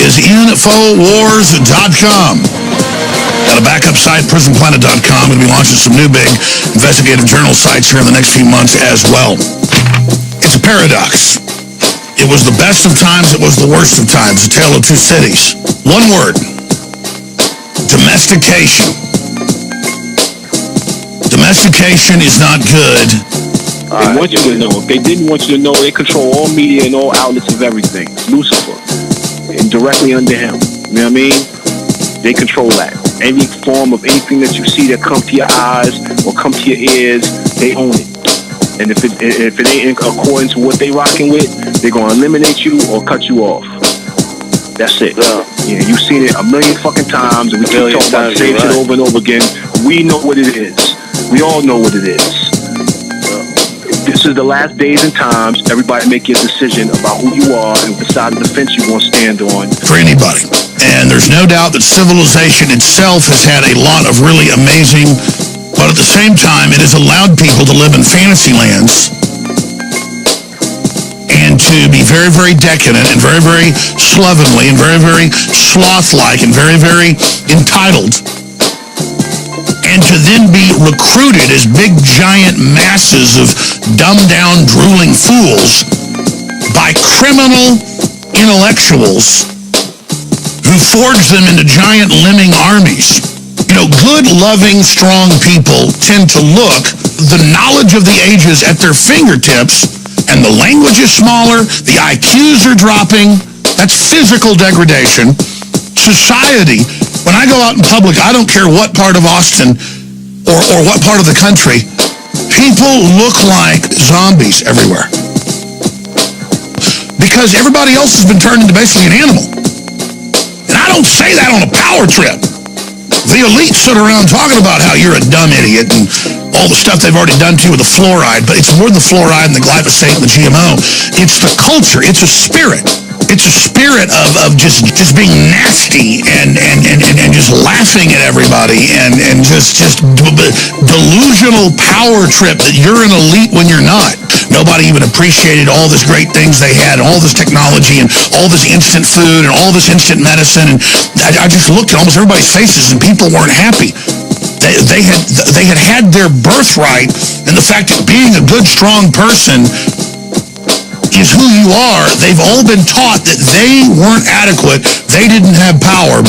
is Infowars.com. Got a backup site, prisonplanet.com. Going to be launching some new big investigative journal sites here in the next few months as well. It's a paradox. It was the best of times, it was the worst of times. A tale of two cities. One word. Domestication. Domestication is not good. They want you to know. If they didn't want you to know, they control all media and all outlets of everything. Lucifer. And directly under him. You know what I mean? They control that. Any form of anything that you see that come to your eyes or come to your ears, they own it. And if it ain't according to what they rocking with, they're going to eliminate you or cut you off. That's it. Yeah, you've seen it a million fucking times, and we keep talking about the same shit over and over again. We know what it is. We all know what it is. This is the last days and times. Everybody make your decision about who you are and what side of the fence you're going to stand on. For anybody. And there's no doubt that civilization itself has had a lot of really amazing, but at the same time, it has allowed people to live in fantasy lands and to be very, very decadent and very, very slovenly and very, very sloth-like and very, very entitled. And to then be recruited as big, giant masses of dumbed-down, drooling fools by criminal intellectuals who forge them into giant lemming armies. You know, good, loving, strong people tend to look the knowledge of the ages at their fingertips, and the language is smaller, the IQs are dropping. That's physical degradation. Society, when I go out in public, I don't care what part of Austin or what part of the country, people look like zombies everywhere. Because everybody else has been turned into basically an animal. And I don't say that on a power trip. The elite sit around talking about how you're a dumb idiot and all the stuff they've already done to you with the fluoride, but it's more than the fluoride and the glyphosate and the GMO. It's the culture. It's a spirit. It's a spirit of just being nasty and just laughing at everybody and just delusional power trip that you're an elite when you're not. Nobody even appreciated all this great things they had, all this technology and all this instant food and all this instant medicine. And I just looked at almost everybody's faces and people weren't happy. They had their birthright in the fact that being a good, strong person is who you are. They've all been taught that they weren't adequate. They didn't have power.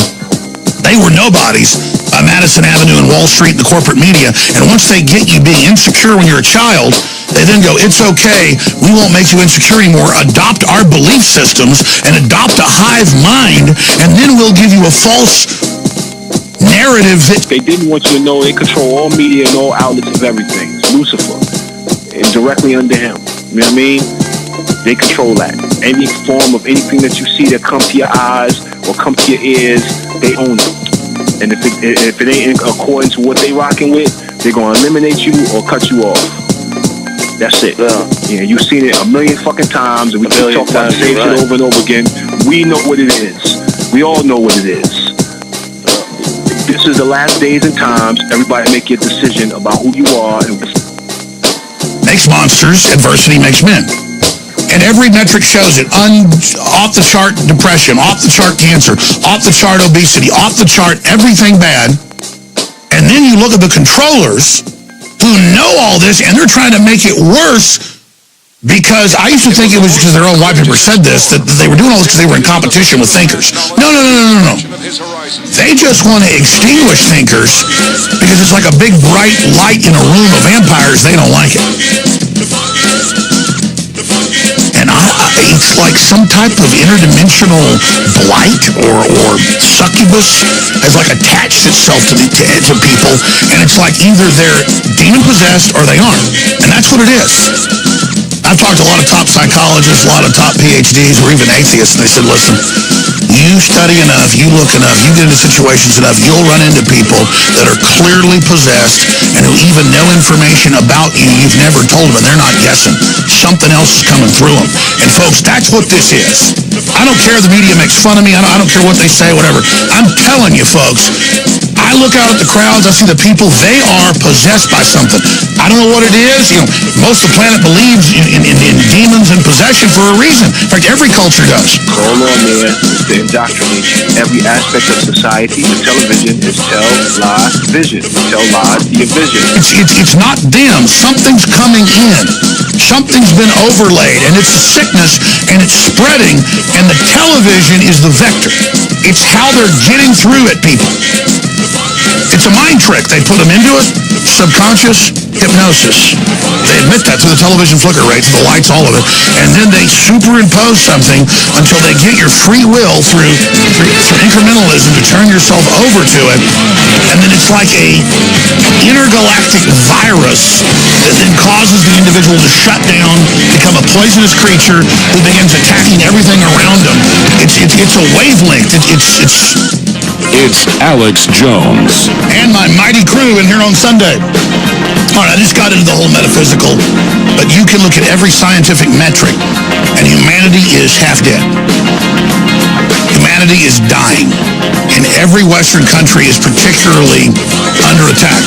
They were nobodies by Madison Avenue and Wall Street and the corporate media. And once they get you being insecure when you're a child, they then go, it's okay, we won't make you insecure anymore. Adopt our belief systems and adopt a hive mind, and then we'll give you a false narrative that they didn't want you to know. They control all media and all outlets of everything. Lucifer. And directly under him. You know what I mean? They control that. Any form of anything that you see that come to your eyes or come to your ears, they own it. And if it ain't according to what they rocking with, they're going to eliminate you or cut you off. That's it. Yeah, you've seen it a million fucking times, and we keep talking about the same shit over and over again. We know what it is. We all know what it is. This is the last days and times. Everybody make your decision about who you are. And makes monsters, adversity makes men. And every metric shows it. Off-the-chart depression, off-the-chart cancer, off-the-chart obesity, off-the-chart everything bad. And then you look at the controllers who know all this, and they're trying to make it worse because I used to think it was because their own white paper said this, that they were doing all this because they were in competition with thinkers. No. They just want to extinguish thinkers because it's like a big bright light in a room of vampires. They don't like it. And it's like some type of interdimensional blight or succubus has like attached itself to people, and it's like either they're demon-possessed or they aren't. And that's what it is. I've talked to a lot of top psychologists, a lot of top PhDs, or even atheists, and they said, listen, you study enough, you look enough, you get into situations enough, you'll run into people that are clearly possessed and who even know information about you you've never told them, and they're not guessing. Something else is coming through them. And folks, that's what this is. I don't care if the media makes fun of me, I don't care what they say, whatever. I'm telling you, folks, I look out at the crowds, I see the people, they are possessed by something. I don't know what it is. Most of the planet believes in demons and possession for a reason. In fact, every culture does. Hold on, man. It's the indoctrination. Every aspect of society, the television is tell lies vision. Tell lies to your vision. It's not them. Something's coming in. Something's been overlaid, and it's a sickness, and it's spreading, and the television is the vector. It's how they're getting through at people. It's a mind trick. They put them into it. Subconscious hypnosis. They admit that through the television flicker rates, the lights, all of it. And then they superimpose something until they get your free will through incrementalism to turn yourself over to it. And then it's like a intergalactic virus that then causes the individual to shut down, become a poisonous creature who begins attacking everything around them. It's a wavelength. It's Alex Jones. And my mighty crew in here on Sunday. All right, I just got into the whole metaphysical, but you can look at every scientific metric, and humanity is half dead. Humanity is dying, and every Western country is particularly under attack.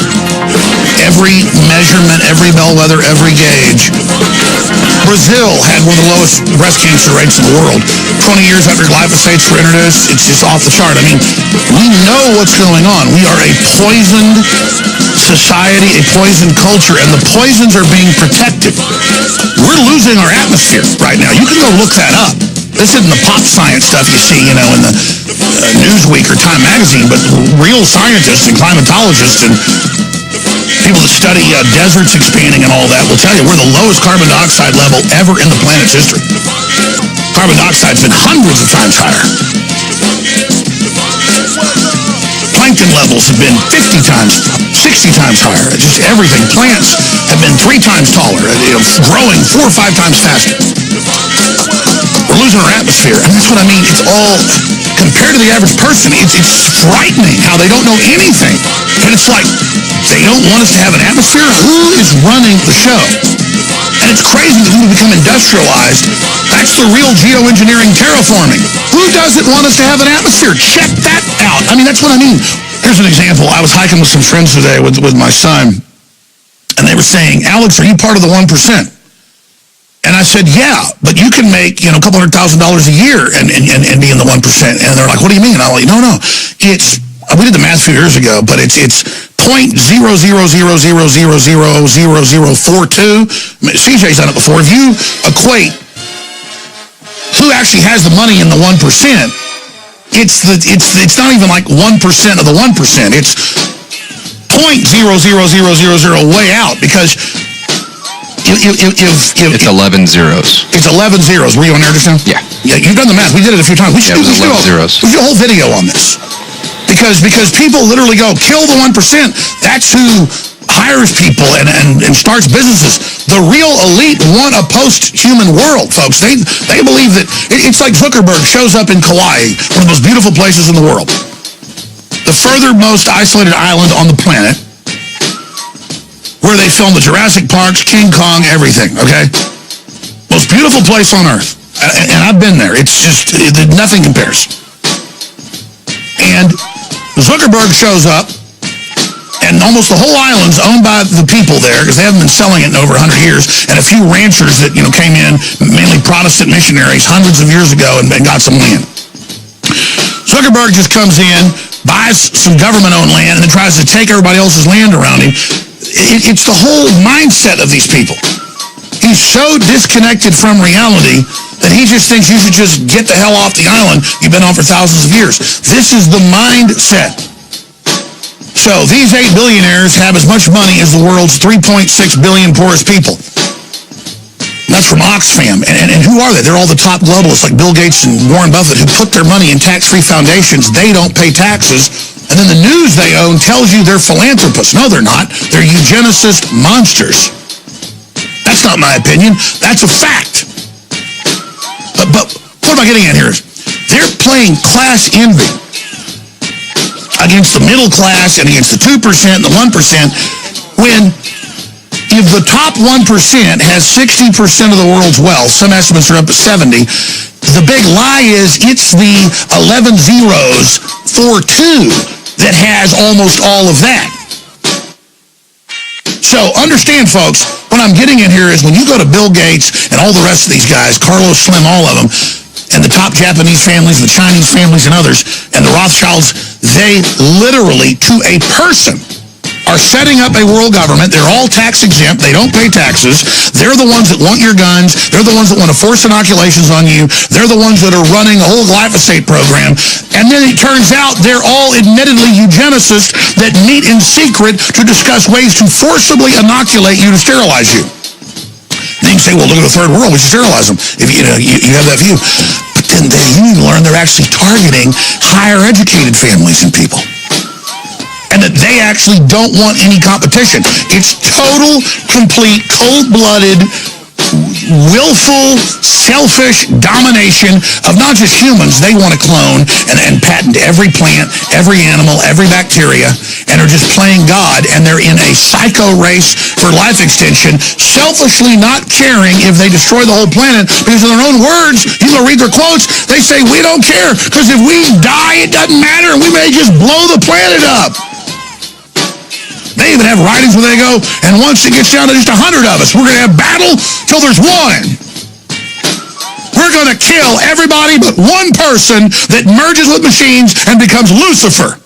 Every measurement, every bellwether, every gauge. Brazil had one of the lowest breast cancer rates in the world. 20 years after glyphosates were introduced, it's just off the chart. I mean, we know what's going on. We are a poisoned society, a poisoned culture, and the poisons are being protected. We're losing our atmosphere right now. You can go look that up. This isn't the pop science stuff you see, in the Newsweek or Time magazine, but real scientists and climatologists and people that study deserts expanding and all that will tell you we're the lowest carbon dioxide level ever in the planet's history. Carbon dioxide's been hundreds of times higher. Plankton levels have been 50 times, 60 times higher. Just everything. Plants have been 3 times taller, growing 4 or 5 times faster. We're losing our atmosphere, and that's what I mean. It's all, compared to the average person, it's frightening how they don't know anything. And it's like, they don't want us to have an atmosphere? Who is running the show? And it's crazy that we become industrialized. That's the real geoengineering terraforming. Who doesn't want us to have an atmosphere? Check that out. I mean, that's what I mean. Here's an example. I was hiking with some friends today with my son, and they were saying, Alex, are you part of the 1%? And I said, yeah, but you can make, a couple $100,000 a year and be in the 1%. And they're like, what do you mean? And I'm like, no. We did the math a few years ago, but it's 0.0000000042. CJ's done it before. If you equate who actually has the money in the 1%, it's not even like 1% of the 1%. It's 0.00000 way out, because it's 11 zeros. It's 11 zeros. Were you on there just now? Yeah. Yeah, you've done the math. We did it a few times. We should do 11 zeros. We should do a whole video on this. Because people literally go, kill the 1%. That's who hires people and starts businesses. The real elite want a post-human world, folks. They believe that it's like Zuckerberg shows up in Kauai, one of the most beautiful places in the world. The furthermost isolated island on the planet, where they filmed the Jurassic Parks, King Kong, everything, okay? Most beautiful place on Earth. And I've been there. It's just, nothing compares. And Zuckerberg shows up, and almost the whole island's owned by the people there, because they haven't been selling it in over 100 years, and a few ranchers that, came in, mainly Protestant missionaries, hundreds of years ago, and got some land. Zuckerberg just comes in, buys some government-owned land, and then tries to take everybody else's land around him. It's the whole mindset of these people. He's so disconnected from reality that he just thinks you should just get the hell off the island you've been on for thousands of years. This is the mindset. So these 8 billionaires have as much money as the world's 3.6 billion poorest people. And that's from Oxfam. And who are they? They're all the top globalists like Bill Gates and Warren Buffett, who put their money in tax-free foundations. They don't pay taxes. And then the news they own tells you they're philanthropists. No, they're not. They're eugenicist monsters. That's not my opinion. That's a fact. But what am I getting at here? They're playing class envy against the middle class and against the 2% and the 1%, when if the top 1% has 60% of the world's wealth, some estimates are up to 70, the big lie is it's the 11 zeros for 2 that has almost all of that. So understand, folks, what I'm getting in here is when you go to Bill Gates and all the rest of these guys, Carlos Slim, all of them, and the top Japanese families, the Chinese families and others, and the Rothschilds, they literally, to a person, are setting up a world government. They're all tax exempt. They don't pay taxes. They're the ones that want your guns. They're the ones that want to force inoculations on you. They're the ones that are running the whole glyphosate program. And then it turns out they're all admittedly eugenicists that meet in secret to discuss ways to forcibly inoculate you to sterilize you. Then you say, well, look at the third world. We should sterilize them. If you have that view. But then you learn they're actually targeting higher educated families and people. And that they actually don't want any competition. It's total, complete, cold-blooded, willful, selfish domination of not just humans. They want to clone and patent every plant, every animal, every bacteria, and are just playing God, and they're in a psycho race for life extension, selfishly not caring if they destroy the whole planet, because in their own words, you go read their quotes, they say, we don't care, because if we die, it doesn't matter, and we may just blow the planet up. They even have writings where they go, and once it gets down to just 100 of us, we're going to have battle till there's one. We're going to kill everybody but one person that merges with machines and becomes Lucifer.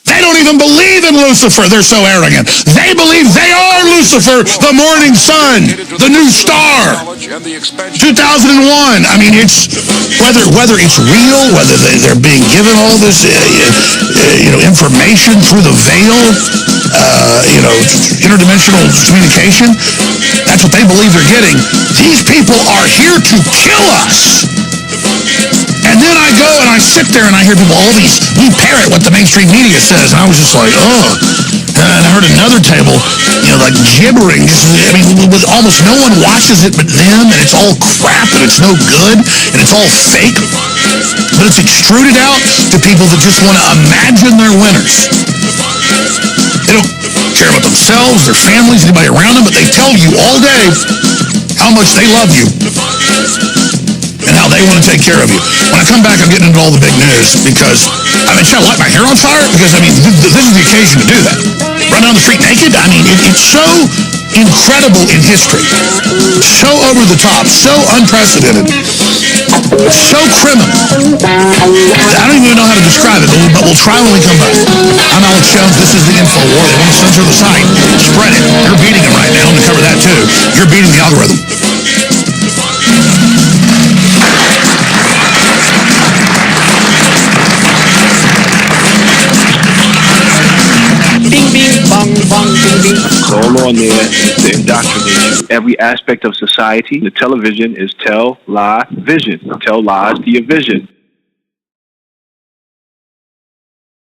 They don't even believe in Lucifer. They're so arrogant. They believe they are Lucifer, the morning sun, the new star. 2001. I mean, it's whether it's real, whether they're being given all this, information through the veil, interdimensional communication. That's what they believe they're getting. These people are here to kill us. And then I go and I sit there and I hear people, we parrot what the mainstream media says. And I was just like, oh. And I heard another table, like gibbering. I mean, with almost no one watches it but them, and it's all crap, and it's no good, and it's all fake. But it's extruded out to people that just want to imagine they're winners. They don't care about themselves, their families, anybody around them, but they tell you all day how much they love you and how they want to take care of you. When I come back, I'm getting into all the big news because, should I light my hair on fire? Because, this is the occasion to do that. Run down the street naked? It's so incredible in history. So over the top. So unprecedented. So criminal. I don't even know how to describe it, but we'll try when we come back. I'm Alex Jones. This is the Info War. They want to censor the site. Spread it. You're beating them right now. I'm going to cover that, too. You're beating the algorithm. Bing, bing, bong, bong, bing, bing. It's all on there to indoctrinate you. Every aspect of society. The television is tell, lie, vision. Tell lies to your vision.